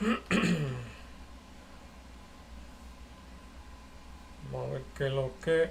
Vamos a ver qué es lo que.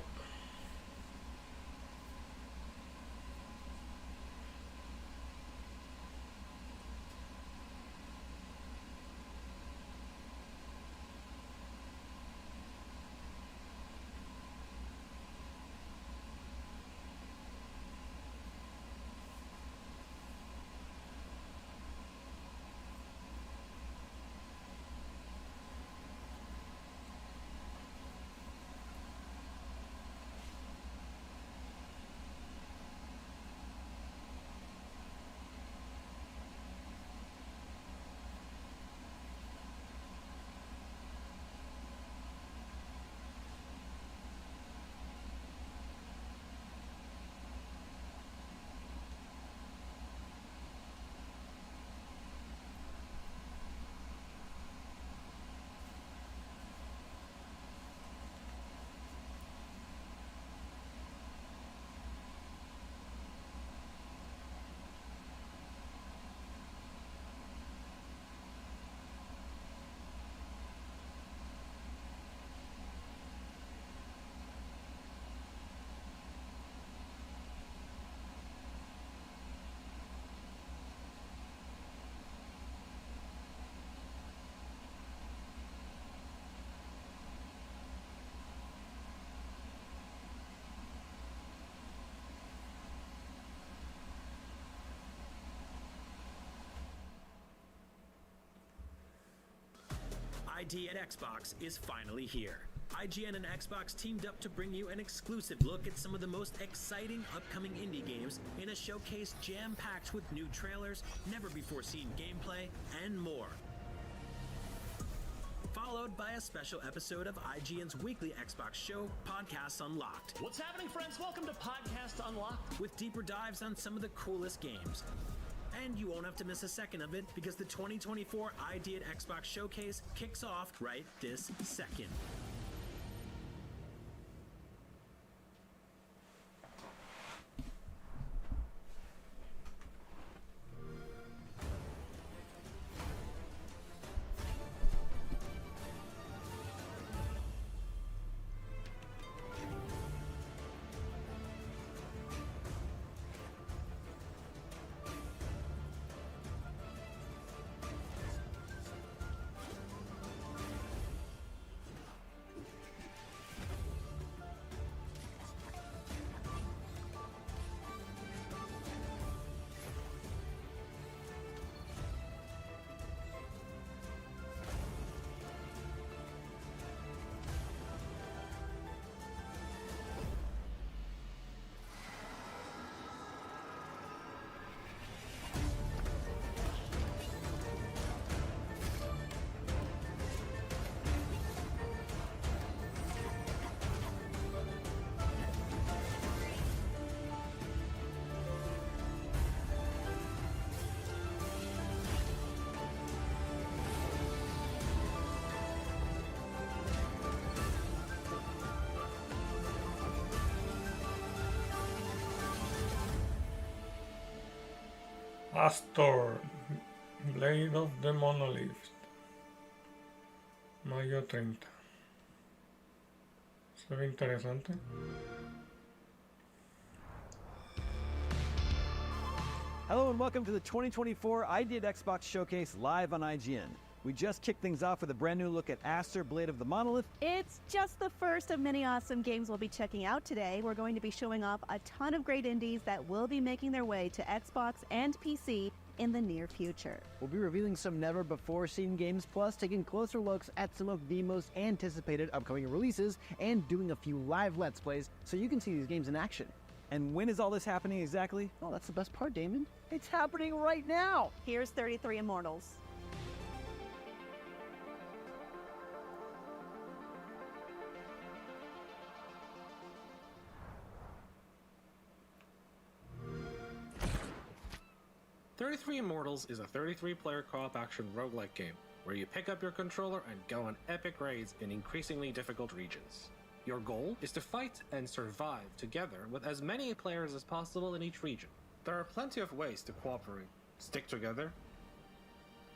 ID at Xbox is finally here. IGN and Xbox teamed up to bring you an exclusive look at some of the most exciting upcoming indie games in a showcase jam-packed with new trailers, never-before-seen gameplay, and more. Followed by a special episode of IGN's weekly Xbox show, Podcasts Unlocked. What's happening, friends? Welcome to Podcast Unlocked. With deeper dives on some of the coolest games. And you won't have to miss a second of it because the 2024 ID at Xbox Showcase kicks off right this second. Astor, Blade of the Monolith, mayo 30. Se ve interesante. Hello and welcome to the 2024 ID at Xbox Showcase live on IGN. We just kicked things off with a brand new look at Astor, Blade of the Monolith. It's just the first of many awesome games we'll be checking out today. We're going to be showing off a ton of great indies that will be making their way to Xbox and PC in the near future. We'll be revealing some never-before-seen games, plus taking closer looks at some of the most anticipated upcoming releases and doing a few live Let's Plays so you can see these games in action. And when is all this happening exactly? Oh, that's the best part, Damon. It's happening right now! Here's 33 Immortals. "33 Immortals" is a 33-player co-op action roguelike game, where you pick up your controller and go on epic raids in increasingly difficult regions. Your goal is to fight and survive together with as many players as possible in each region. There are plenty of ways to cooperate, stick together,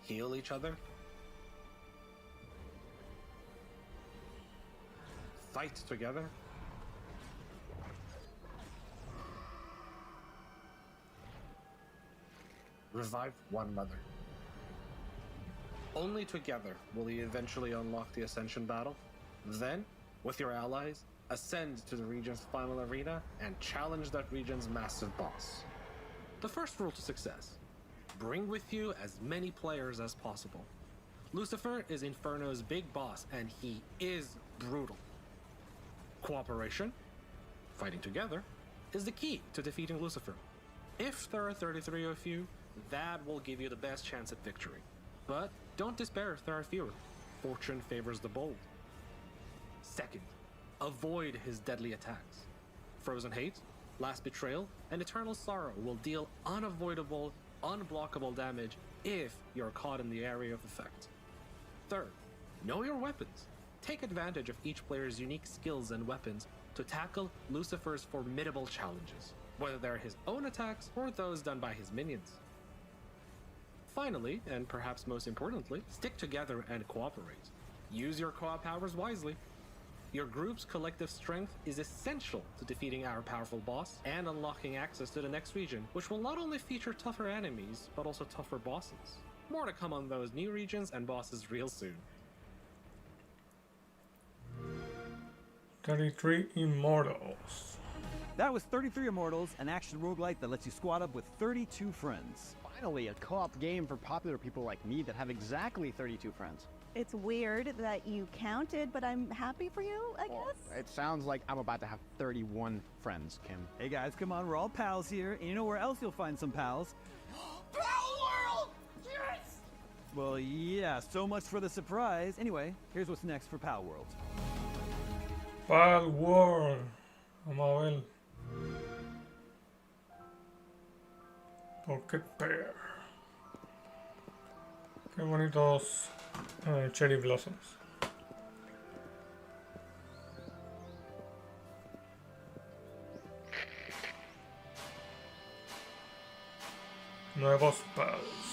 heal each other, fight together. Revive one mother. Only together will you eventually unlock the Ascension battle. Then, with your allies, ascend to the region's final arena and challenge that region's massive boss. The first rule to success: bring with you as many players as possible. Lucifer is Inferno's big boss, and he is brutal. Cooperation, fighting together, is the key to defeating Lucifer. If there are 33 of you, that will give you the best chance at victory. But don't despair if there are fewer. Fortune favors the bold. Second, avoid his deadly attacks. Frozen Hate, Last Betrayal, and Eternal Sorrow will deal unavoidable, unblockable damage if you're caught in the area of effect. Third, know your weapons. Take advantage of each player's unique skills and weapons to tackle Lucifer's formidable challenges, whether they're his own attacks or those done by his minions. Finally, and perhaps most importantly, stick together and cooperate. Use your co-op powers wisely. Your group's collective strength is essential to defeating our powerful boss and unlocking access to the next region, which will not only feature tougher enemies, but also tougher bosses. More to come on those new regions and bosses real soon. 33 Immortals. That was 33 Immortals, an action roguelite that lets you squad up with 32 friends. Finally, a co-op game for popular people like me that have exactly 32 friends. It's weird that you counted, but I'm happy for you, I Well, guess. it sounds like I'm about to have 31 friends, Kim. Hey guys, come on, we're all pals here, and you know where else you'll find some pals? Pal World! Yes! Well, yeah, so much for the surprise. Anyway, here's what's next for Pal World. Pal World. Vamos a ver. Pocket Pair. Qué bonitos cherry blossoms. Nuevos pals.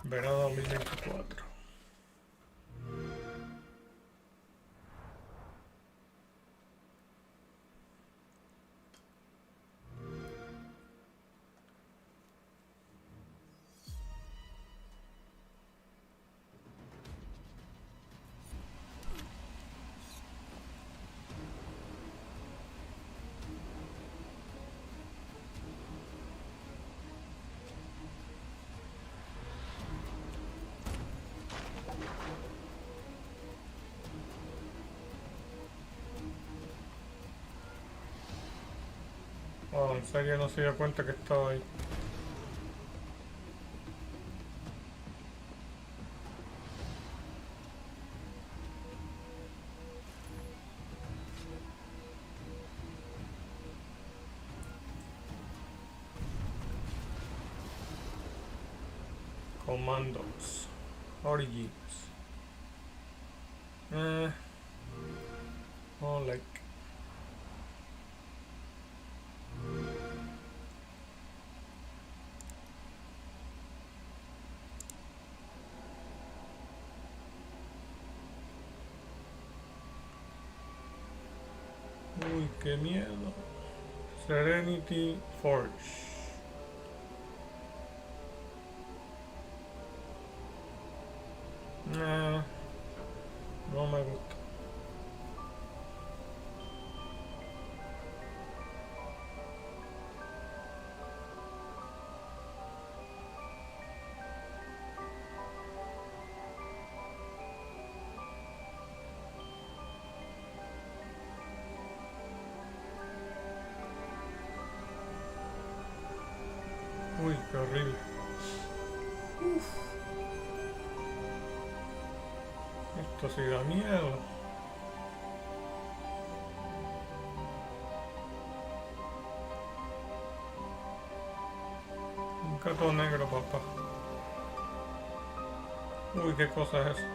Verano 2024. Oh, en serio no se dio cuenta que estaba ahí. Commandos. Origins. Oh, like. Uy, qué miedo. Serenity Forge. No me gusta. Uy, qué horrible. Uf. Esto sí da miedo. Un gato negro, papá. Uy, qué cosa es esa.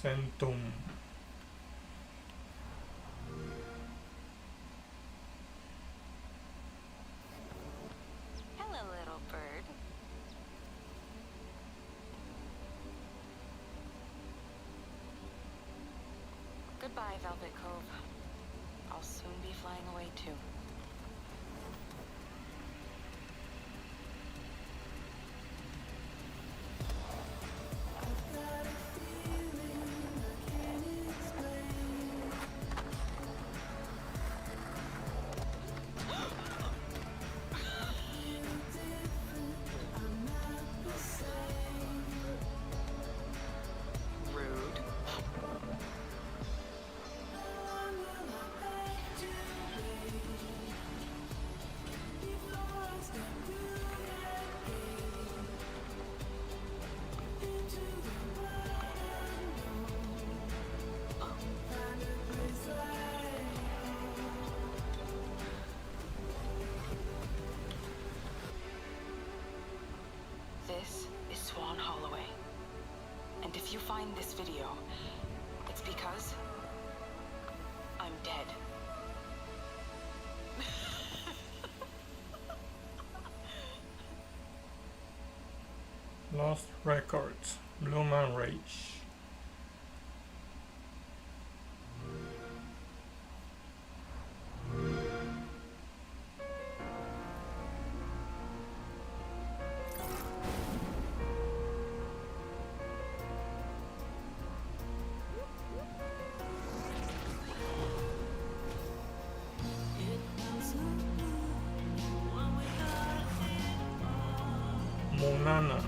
Centum. Hello, little bird. Goodbye, Velvet Cove. I'll soon be flying away too. Rude. This is Swan Holloway. And if you find this video, it's because I'm dead. Lost Records. Blue Man Rage. Monana.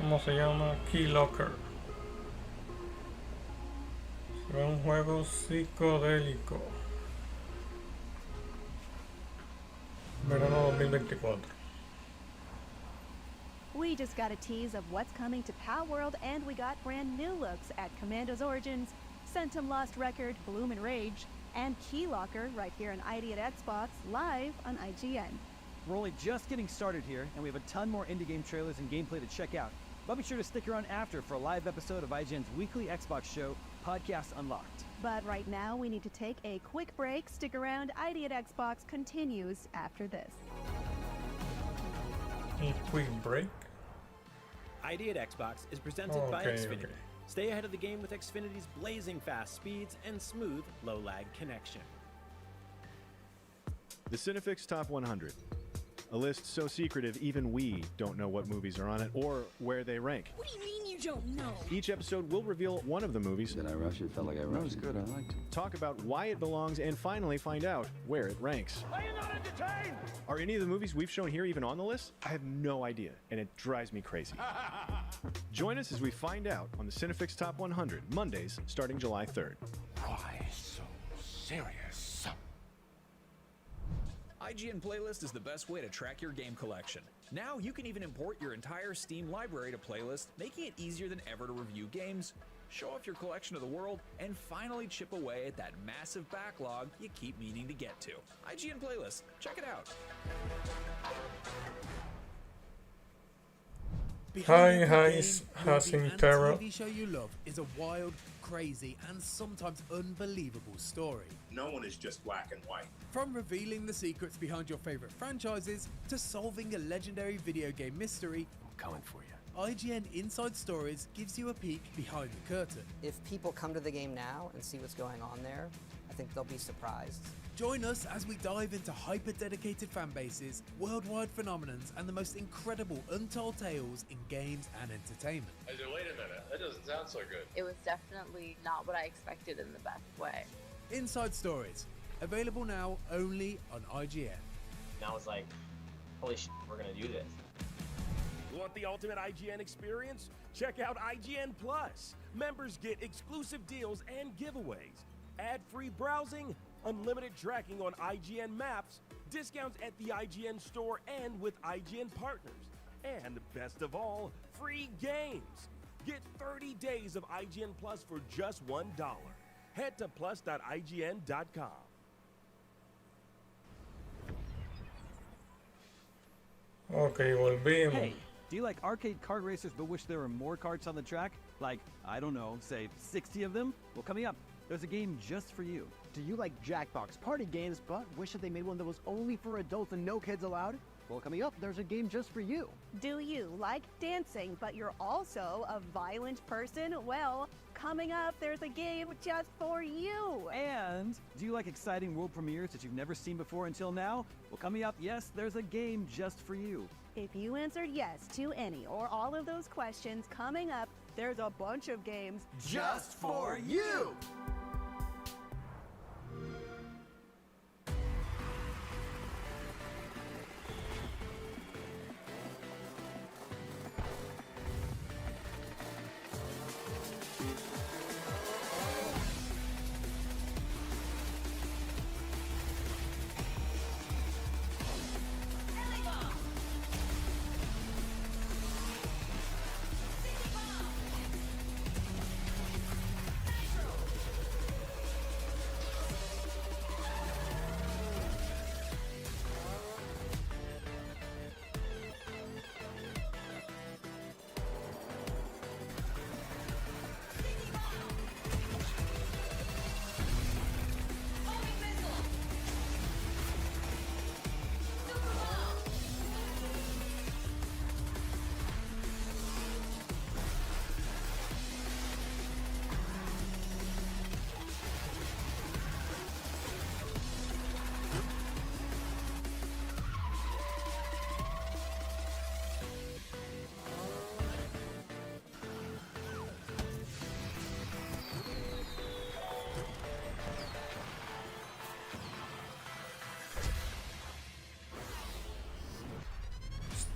¿Cómo se llama? Keylocker. Será un juego psicodélico. Verano 2024. We just got a tease of what's coming to Pal World, and we got brand new looks at Commando's Origins, Centum Lost Record, Bloom and Rage, and Key Locker right here on ID at Xbox, live on IGN. We're only just getting started here, and we have a ton more indie game trailers and gameplay to check out. But be sure to stick around after for a live episode of IGN's weekly Xbox show, Podcast Unlocked. But right now, we need to take a quick break. Stick around. ID at Xbox continues after this. A quick break. ID at Xbox is presented by Xfinity. Stay ahead of the game with Xfinity's blazing fast speeds and smooth, low-lag connection. The Cinefix Top 100. A list so secretive even we don't know what movies are on it or where they rank. What do you mean you don't know? Each episode will reveal one of the movies. Did I rush it? Felt like I rushed. That was good. I liked it. Talk about why it belongs and finally find out where it ranks. Are you not entertained? Are any of the movies we've shown here even on the list? I have no idea, and it drives me crazy. Join us as we find out on the Cinefix Top 100, Mondays starting July 3rd. Why so serious? IGN Playlist is the best way to track your game collection. Now you can even import your entire Steam library to Playlist, making it easier than ever to review games, show off your collection to the world, and finally chip away at that massive backlog you keep meaning to get to. IGN Playlist, check it out. Hi, Hasintero. The TV show you love is a wild, crazy, and sometimes unbelievable story. No one is just black and white. From revealing the secrets behind your favorite franchises to solving a legendary video game mystery, I'm coming for you. IGN Inside Stories gives you a peek behind the curtain. If people come to the game now and see what's going on there, I think they'll be surprised. Join us as we dive into hyper-dedicated fan bases, worldwide phenomenons, and the most incredible untold tales in games and entertainment. I said, wait a minute, that doesn't sound so good. It was definitely not what I expected in the best way. Inside Stories, available now only on IGN. And I was like, holy shit, we're gonna do this. Want the ultimate IGN experience? Check out IGN Plus. Members get exclusive deals and giveaways, ad-free browsing, unlimited tracking on IGN Maps, discounts at the IGN store and with IGN partners, and best of all, free games. Get 30 days of IGN Plus for just $1. Head to plus.ign.com. Okay, volvimos. Hey, do you like arcade kart racers but wish there were more karts on the track? Like, I don't know, say 60 of them? Well, coming up, there's a game just for you. Do you like Jackbox party games but wish that they made one that was only for adults and no kids allowed? Well, coming up, there's a game just for you. Do you like dancing, but you're also a violent person? Well, coming up, there's a game just for you. And do you like exciting world premieres that you've never seen before until now? Well, coming up, yes, there's a game just for you. If you answered yes to any or all of those questions, coming up, there's a bunch of games just for you.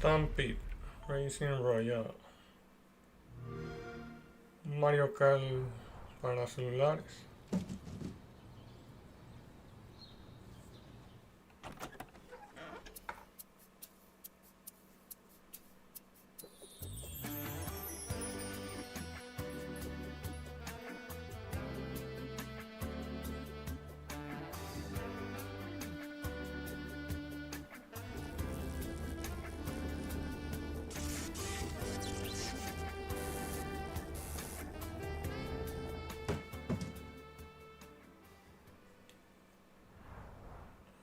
Stampede Racing Royale, Mario Kart para celulares.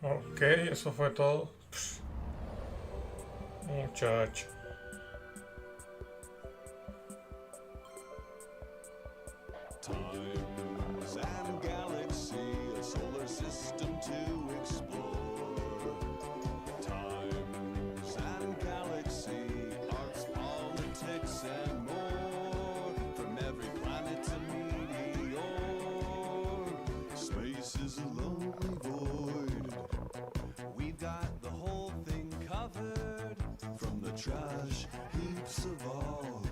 Ok, eso fue todo. Pff, muchacho. Times and galaxy, a solar system to explore. Times and galaxy, arts, politics, and more. From every planet to meteor, space is a lonely void. We've got the whole thing covered, from the trash heaps of Og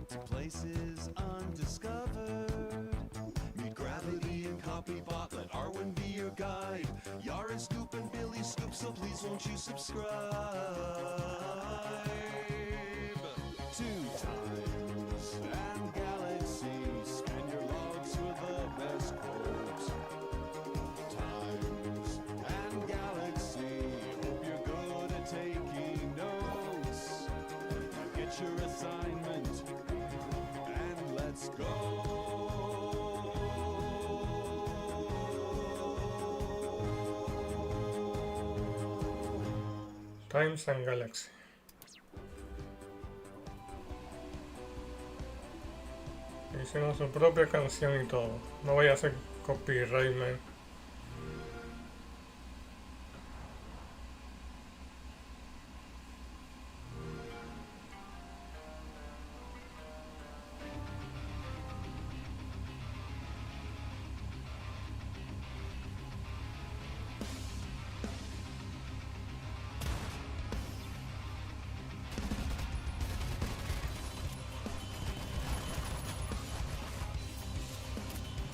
to places undiscovered. Meet Gravity and Copybot, let Arwen be your guide. Yara Scoop and Billy Scoop, so please won't you subscribe? Two times and galaxy, spin your logs for the best quotes. Times and galaxy, hope you're good at taking notes. Now get your assignment and let's go. Times and Galaxy. Hicieron su propia canción y todo. No vaya a ser copyright, man.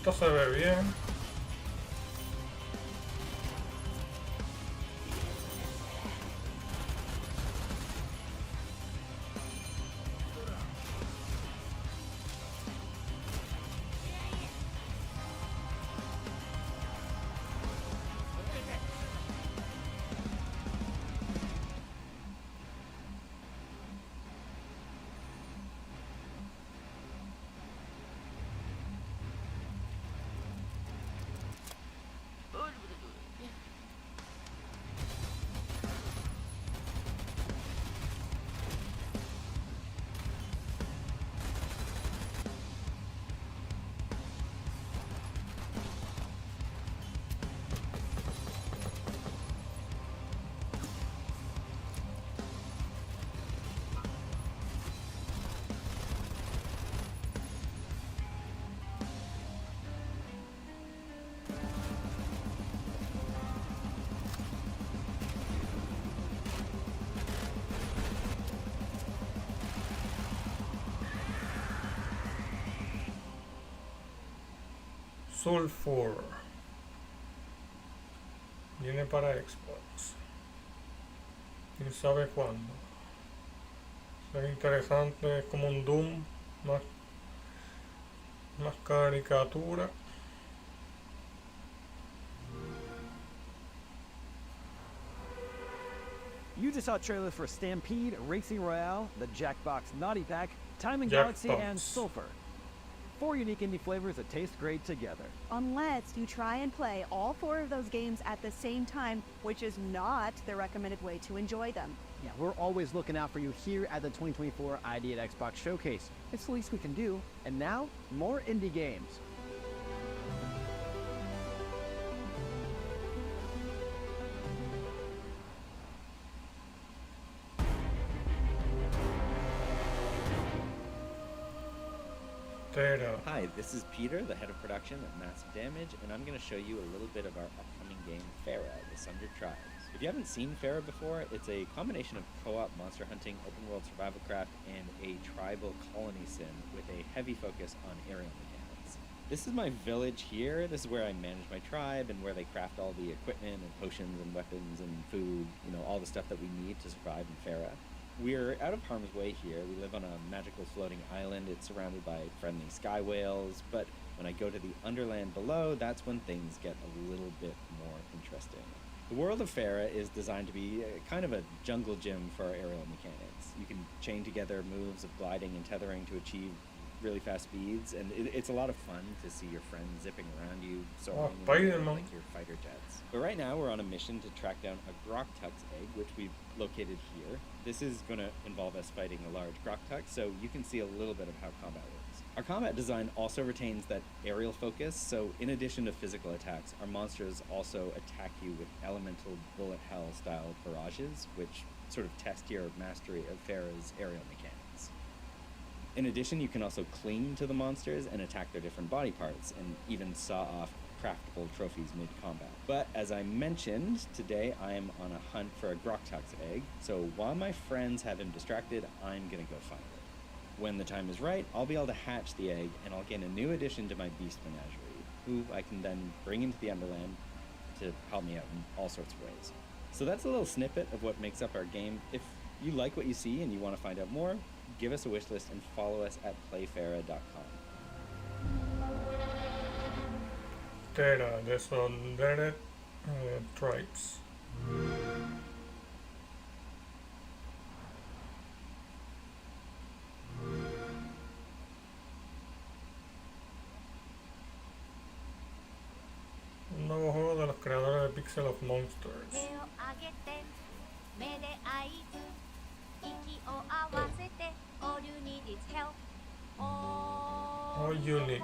Esto se ve bien. Sulfur. Viene para Xbox. ¿Quién sabe cuándo? Será interesante, es como un Doom, más caricatura. You just saw trailers for Stampede, Racing Royale, the Jackbox Naughty Pack, Time and Jackbox. Galaxy, and Sulfur. 4 unique indie flavors that taste great together. Unless you try and play all 4 of those games at the same time, which is not the recommended way to enjoy them. Yeah, we're always looking out for you here at the 2024 ID at Xbox Showcase. It's the least we can do. And now, more indie games. Hi, this is Peter, the head of production at Massive Damage, and I'm going to show you a little bit of our upcoming game, Farah, The Sundered Tribes. If you haven't seen Farah before, it's a combination of co-op monster hunting, open world survival craft, and a tribal colony sim with a heavy focus on aerial mechanics. This is my village here. This is where I manage my tribe and where they craft all the equipment and potions and weapons and food, you know, all the stuff that we need to survive in Farah. We're out of harm's way here. We live on a magical floating island. It's surrounded by friendly sky whales, but when I go to the underland below, that's when things get a little bit more interesting. The world of Farah is designed to be kind of a jungle gym for aerial mechanics. You can chain together moves of gliding and tethering to achieve really fast speeds, and it's a lot of fun to see your friends zipping around you, soaring in the Spider-Man. air like your fighter jets. But right now, we're on a mission to track down a Groktuck's egg, which we've located here. This is going to involve us fighting a large Groktuck, so you can see a little bit of how combat works. Our combat design also retains that aerial focus, so in addition to physical attacks, our monsters also attack you with elemental bullet hell style barrages, which sort of test your mastery of Farah's aerial mechanics. In addition, you can also cling to the monsters and attack their different body parts, and even saw off craftable trophies mid-combat. But as I mentioned, today I am on a hunt for a Groktuck's egg, so while my friends have him distracted, I'm gonna go find it. When the time is right, I'll be able to hatch the egg, and I'll gain a new addition to my beast menagerie, who I can then bring into the Underland to help me out in all sorts of ways. So that's a little snippet of what makes up our game. If you like what you see and you want to find out more, give us a wish list and follow us at playfera.com. Terra, Descended Tribes. Un nuevo juego de los creadores de Pixel of Monsters. All you need.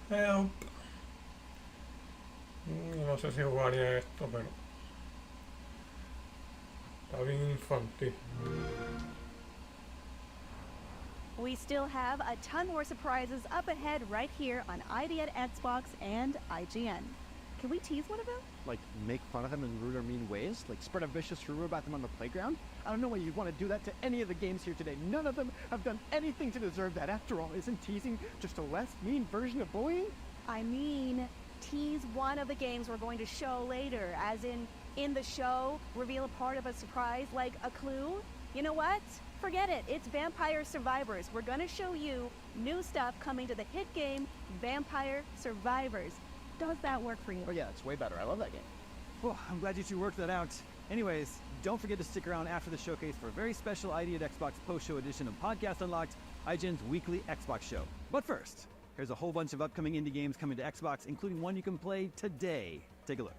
Help. No sé si jugaría esto, pero está bien infantil. We still have a ton more surprises up ahead right here on ID at Xbox and IGN. Can we tease one of them? Like, make fun of them in rude or mean ways? Like, spread a vicious rumor about them on the playground? I don't know why you'd want to do that to any of the games here today. None of them have done anything to deserve that. After all, isn't teasing just a less mean version of bullying? I mean, tease one of the games we're going to show later, as in the show, reveal a part of a surprise, like a clue. You know what? Forget it. It's Vampire Survivors. We're going to show you new stuff coming to the hit game, Vampire Survivors. Does that work for you? Oh yeah, it's way better. I love that game. Well, I'm glad you two worked that out. Anyways, don't forget to stick around after the showcase for a very special ID at Xbox post-show edition of Podcast Unlocked, IGN's weekly Xbox show. But first, here's a whole bunch of upcoming indie games coming to Xbox, including one you can play today. Take a look.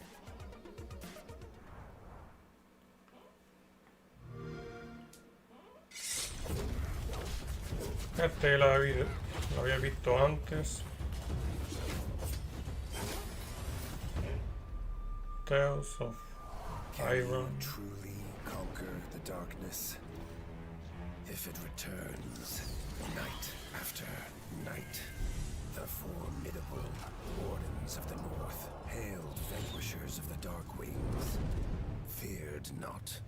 Este lo había visto antes. Tales of Iron. Truly conquer the darkness. If it returns, night after night, the formidable wardens of the north, hailed vanquishers of the dark wings, feared not.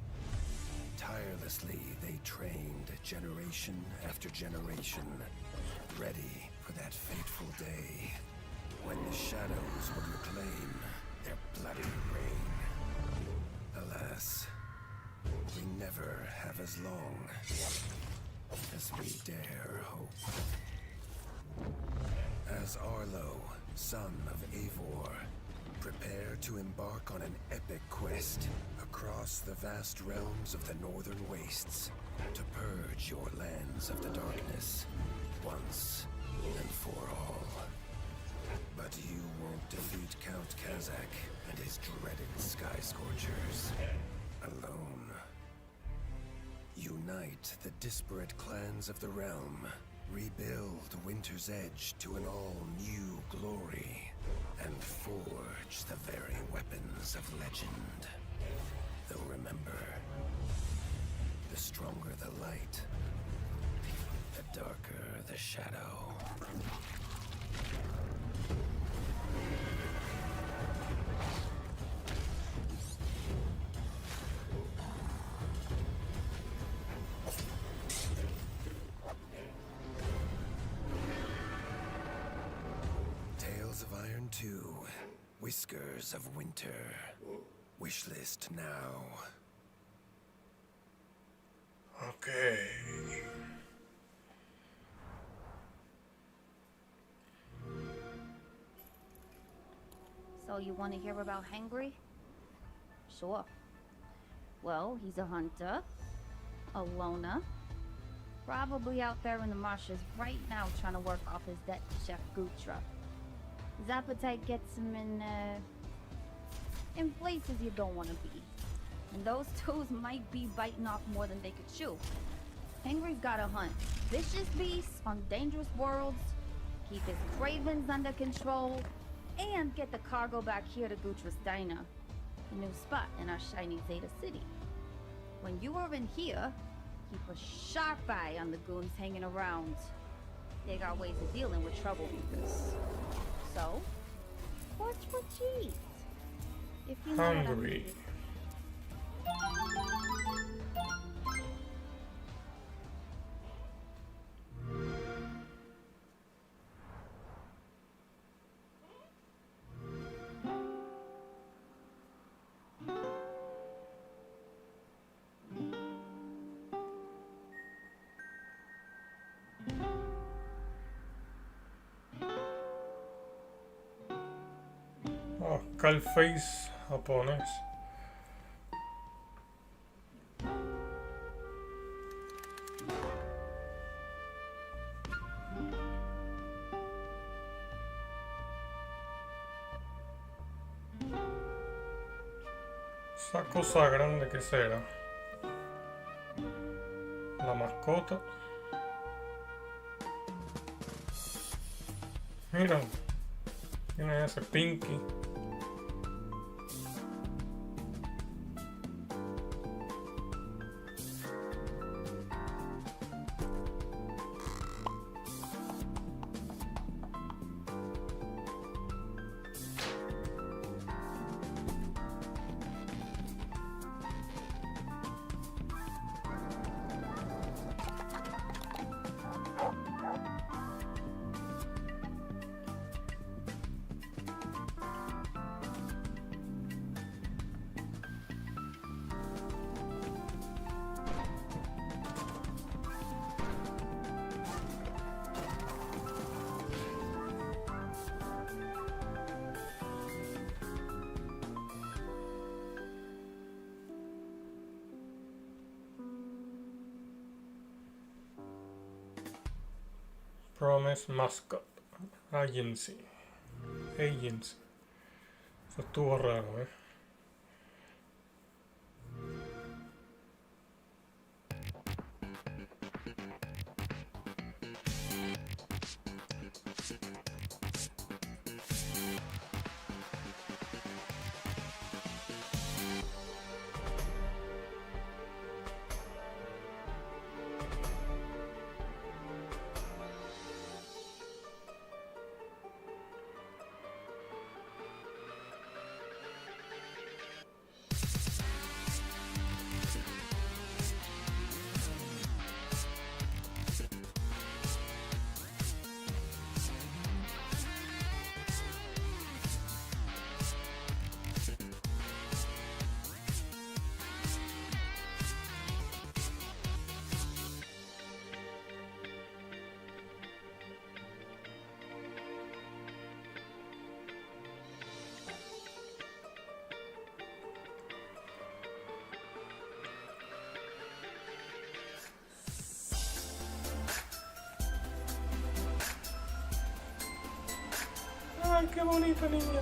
Tirelessly they trained generation after generation, ready for that fateful day when the shadows would reclaim their bloody reign. Alas, we never have as long as we dare hope. As Arlo, son of Eivor, prepare to embark on an epic quest across the vast realms of the northern wastes to purge your lands of the darkness once and for all. But you won't defeat Count Kazak and his dreaded Sky Scorchers alone. Unite the disparate clans of the realm, rebuild Winter's Edge to an all-new glory, and forge the very weapons of legend. Though remember, the stronger the light, the darker the shadow. Tales of Iron 2, Whiskers of Winter. Wishlist now. Okay. So you want to hear about Hangry? Sure. Well, he's a hunter, a loner, probably out there in the marshes right now trying to work off his debt to Chef Gutra. His appetite gets him in places you don't want to be. And those toes might be biting off more than they could chew. Hangry's gotta hunt vicious beasts on dangerous worlds, keep his cravings under control, and get the cargo back here to Gutra's Diner, a new spot in our shiny Zeta City. When you are in here, keep a sharp eye on the goons hanging around. They got ways of dealing with troublemakers. So, watch what you eat. If you know what I Hungry. mean. Oh, Calface japonés. Esa cosa grande que será. La mascota. Mira. Tiene ese Pinky. Promise Mascot Agency. Eso estuvo raro, Ay, qué bonita niña.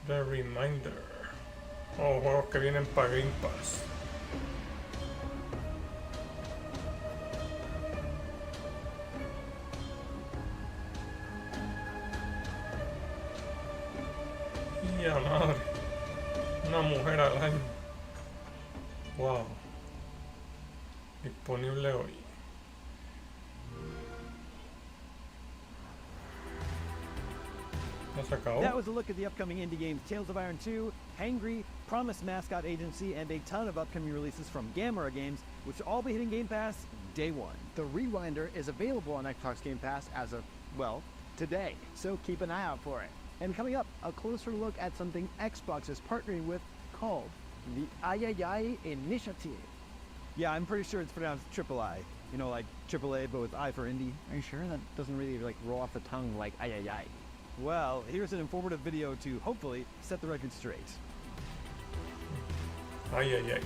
The Reminder. Oh, juegos que vienen para Game Pass. Y a madre. Una mujer al año. Wow. Disponible hoy. ¿Ya se acabó? That was a look at the upcoming indie games Tales of Iron 2, Hangry, Promise Mascot Agency, and a ton of upcoming releases from Gamera Games, which will all be hitting Game Pass day one. The Rewinder is available on Xbox Game Pass as of, well, today, so keep an eye out for it. And coming up, a closer look at something Xbox is partnering with called the Ayayay Initiative. Yeah, I'm pretty sure it's pronounced Triple I. You know, like AAA, but with I for indie. Are you sure? That doesn't really, like, roll off the tongue like Ayayay. Well, here's an informative video to hopefully set the record straight. Ay, ay, ay.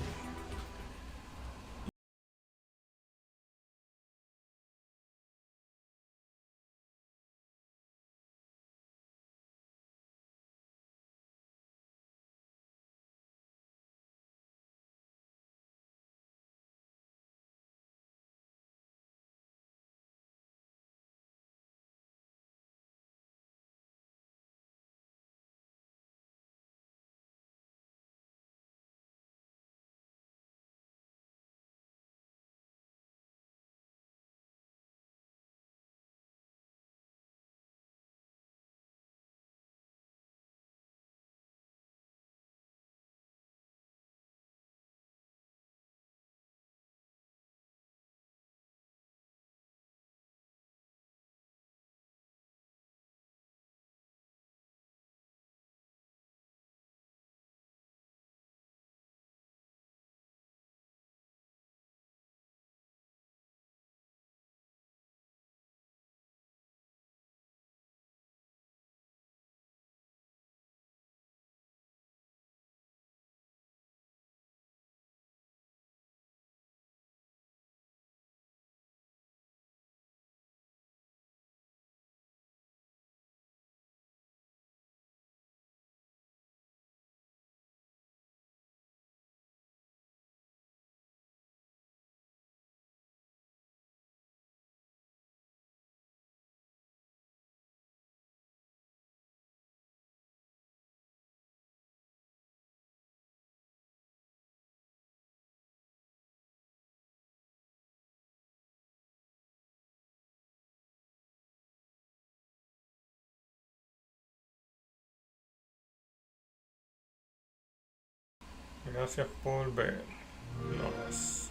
Gracias por vernos.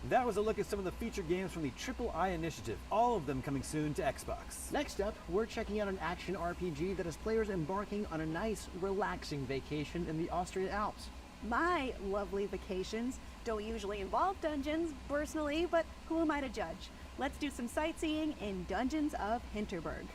That was a look at some of the featured games from the Triple I Initiative, all of them coming soon to Xbox. Next up, we're checking out an action RPG that has players embarking on a nice, relaxing vacation in the Austrian Alps. My lovely vacations don't usually involve dungeons, personally, but who am I to judge? Let's do some sightseeing in Dungeons of Hinterberg.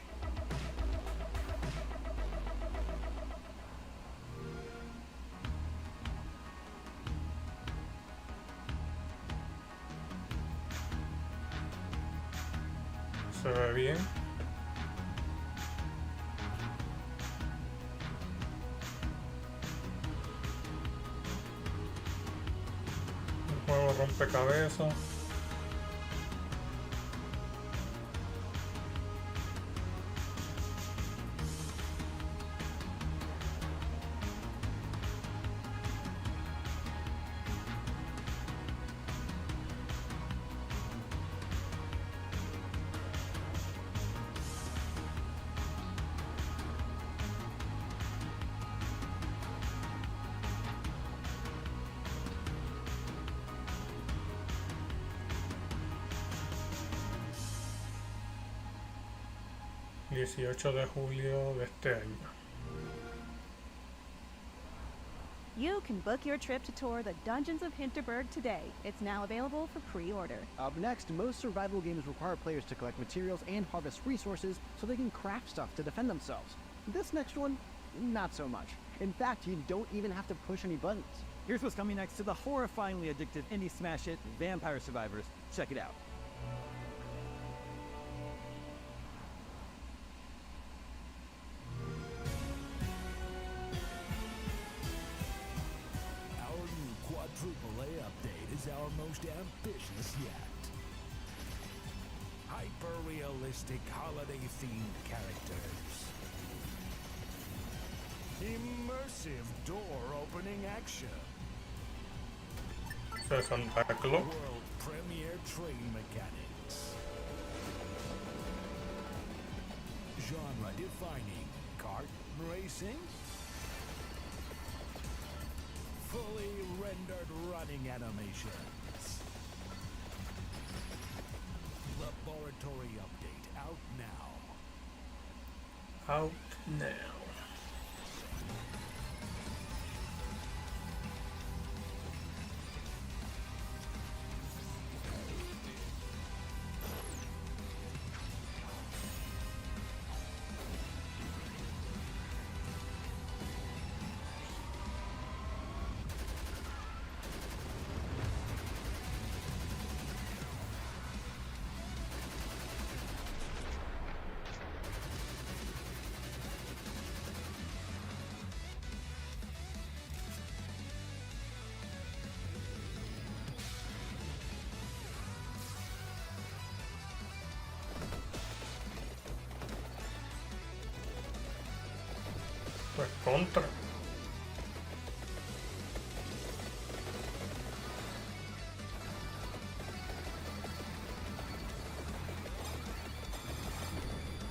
Se ve bien. Un juego rompecabezas. $18 de julio de este año. You can book your trip to tour the Dungeons of Hinterberg today. It's now available for pre-order. Up next, most survival games require players to collect materials and harvest resources so they can craft stuff to defend themselves. This next one, not so much. In fact, you don't even have to push any buttons. Here's what's coming next to the horrifyingly addictive indie smash hit Vampire Survivors. Check it out. AAA update is our most ambitious yet. Hyper-realistic holiday-themed characters. Immersive door-opening action. Santa Claus. World premiere train mechanics. Genre-defining kart racing. Fully rendered running animations. Laboratory update out now. Out now. Pues contra.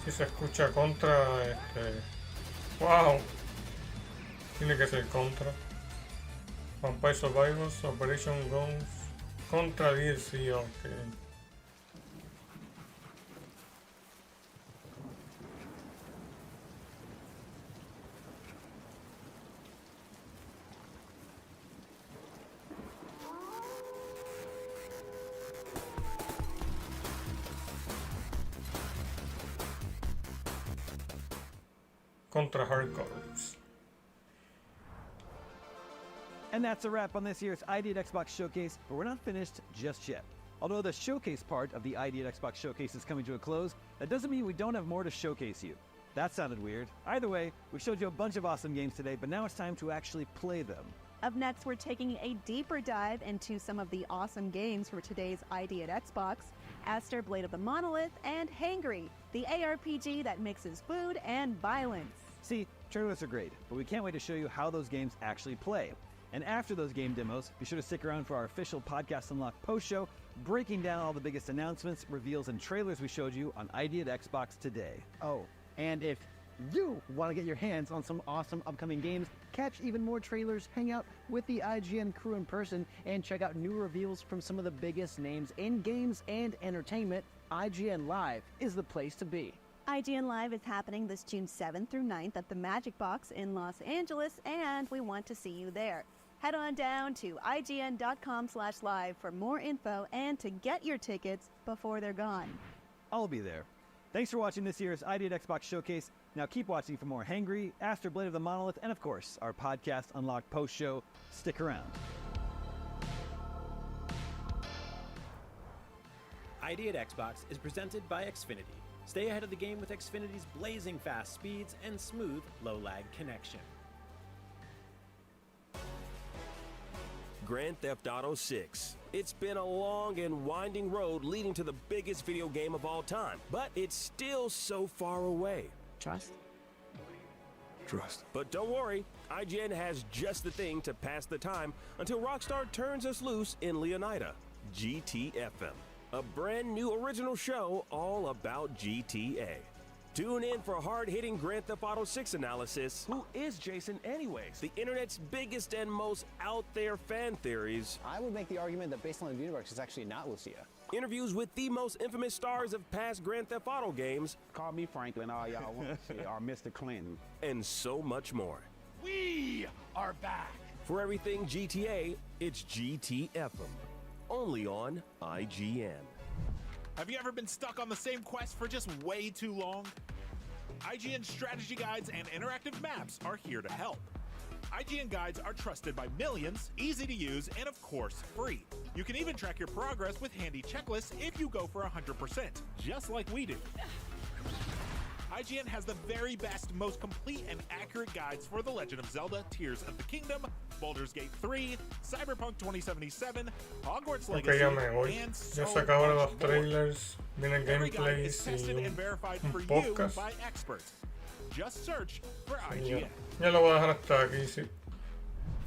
Si se escucha contra, wow, tiene que ser contra. Vampire Survivors, Operation Guns, contra DLC, ok. Contra Hardcores. And that's a wrap on this year's ID at Xbox Showcase, but we're not finished just yet. Although the showcase part of the ID at Xbox Showcase is coming to a close, that doesn't mean we don't have more to showcase you. That sounded weird. Either way, we showed you a bunch of awesome games today, but now it's time to actually play them. Up next, we're taking a deeper dive into some of the awesome games for today's ID at Xbox. Aster, Blade of the Monolith, and Hangry, the ARPG that mixes food and violence. See, trailers are great, but we can't wait to show you how those games actually play. And after those game demos, be sure to stick around for our official Podcast Unlocked post-show, breaking down all the biggest announcements, reveals, and trailers we showed you on ID at Xbox today. Oh, and if you want to get your hands on some awesome upcoming games, catch even more trailers, hang out with the IGN crew in person, and check out new reveals from some of the biggest names in games and entertainment, IGN Live is the place to be. IGN Live is happening this June 7th through 9th at the Magic Box in Los Angeles, and we want to see you there. Head on down to ign.com/live for more info and to get your tickets before they're gone. I'll be there. Thanks for watching this year's ID at Xbox Showcase. Now keep watching for more Hangry, Aster, Blade of the Monolith, and of course, our Podcast Unlocked post-show. Stick around. ID at Xbox is presented by Xfinity. Stay ahead of the game with Xfinity's blazing fast speeds and smooth, low-lag connection. Grand Theft Auto 6. It's been a long and winding road leading to the biggest video game of all time, but it's still so far away. Trust? Trust. But don't worry, IGN has just the thing to pass the time until Rockstar turns us loose in Leonida, GTFM. A brand new original show all about GTA. Tune in for hard-hitting Grand Theft Auto 6 analysis. Who is Jason anyways? The internet's biggest and most out-there fan theories. I would make the argument that Baseline Universe is actually not Lucia. Interviews with the most infamous stars of past Grand Theft Auto games. Call me Franklin, all y'all want to say, or Mr. Clinton. And so much more. We are back. For everything GTA, it's GTFM. Only on IGN. Have you ever been stuck on the same quest for just way too long? IGN strategy guides and interactive maps are here to help. IGN guides are trusted by millions, easy to use, and of course, free. You can even track your progress with handy checklists if you go for 100%, just like we do. IGN has the very best, most complete and accurate guides for The Legend of Zelda: Tears of the Kingdom, Baldur's Gate 3, Cyberpunk 2077, Hogwarts Ok, Legacy, ya me voy. and Ya so se acabaron much los more. trailers, vienen Every guide gameplays is tested y and verified for un you podcast. by experts. Just search for Y ya, IGN. ya lo voy a dejar hasta aquí, sí.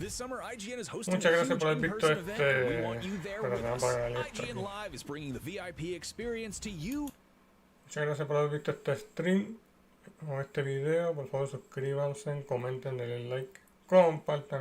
This summer, IGN is hosting Muchas a gracias huge por haber visto in-person event, and we want este. you there Pero with nada, us. para darle esto IGN aquí. Live is bringing the VIP experience to you. Muchas gracias por haber visto este stream o este video. Por favor, suscríbanse, comenten, denle like, compartan.